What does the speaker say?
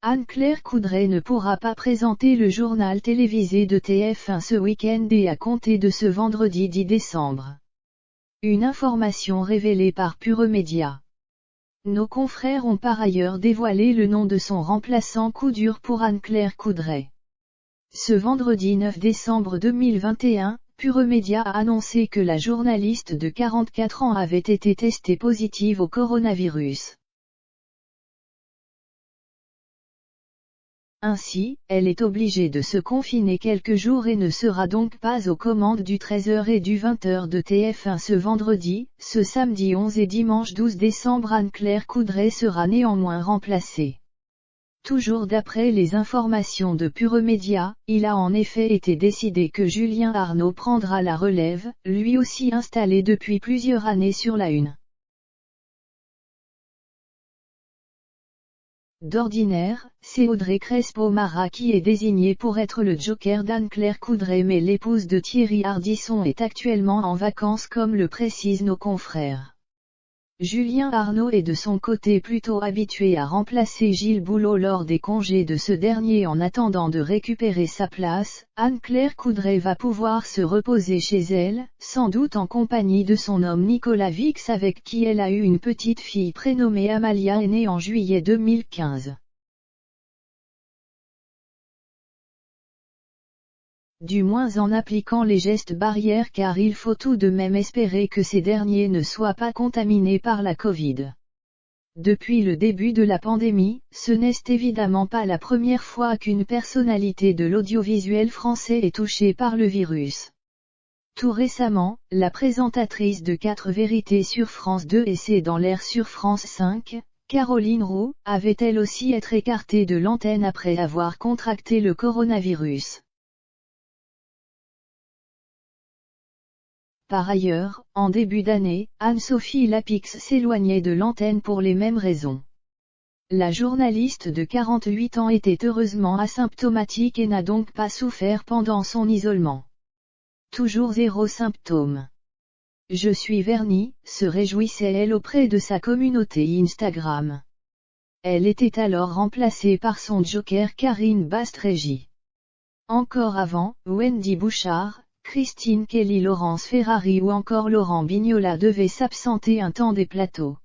Anne-Claire Coudray ne pourra pas présenter le journal télévisé de TF1 ce week-end et à compter de ce vendredi 10 décembre. Une information révélée par Pure Média. Nos confrères ont par ailleurs dévoilé le nom de son remplaçant coup dur pour Anne-Claire Coudray. Ce vendredi 9 décembre 2021, Pure Média a annoncé que la journaliste de 44 ans avait été testée positive au coronavirus. Ainsi, elle est obligée de se confiner quelques jours et ne sera donc pas aux commandes du 13h et du 20h de TF1 ce vendredi. Ce samedi 11 et dimanche 12 décembre, Anne-Claire Coudray sera néanmoins remplacée. Toujours d'après les informations de Pure Média, il a en effet été décidé que Julien Arnaud prendra la relève, lui aussi installé depuis plusieurs années sur la Une. D'ordinaire, c'est Audrey Crespo-Mara qui est désignée pour être le joker d'Anne-Claire Coudray, mais l'épouse de Thierry Ardisson est actuellement en vacances comme le précisent nos confrères. Julien Arnaud est de son côté plutôt habitué à remplacer Gilles Boulot lors des congés de ce dernier. En attendant de récupérer sa place, Anne-Claire Coudray va pouvoir se reposer chez elle, sans doute en compagnie de son homme Nicolas Vix, avec qui elle a eu une petite fille prénommée Amalia et née en juillet 2015. Du moins en appliquant les gestes barrières, car il faut tout de même espérer que ces derniers ne soient pas contaminés par la Covid. Depuis le début de la pandémie, ce n'est évidemment pas la première fois qu'une personnalité de l'audiovisuel français est touchée par le virus. Tout récemment, la présentatrice de 4 vérités sur France 2 et C'est dans l'air sur France 5, Caroline Roux, avait elle aussi été écartée de l'antenne après avoir contracté le coronavirus. Par ailleurs, en début d'année, Anne-Sophie Lapix s'éloignait de l'antenne pour les mêmes raisons. La journaliste de 48 ans était heureusement asymptomatique et n'a donc pas souffert pendant son isolement. Toujours 0 symptômes. Je suis vernie, se réjouissait-elle auprès de sa communauté Instagram. Elle était alors remplacée par son joker Karine Bastrégy. Encore avant, Wendy Bouchard, Christine Kelly, Laurence Ferrari ou encore Laurent Bignola devaient s'absenter un temps des plateaux.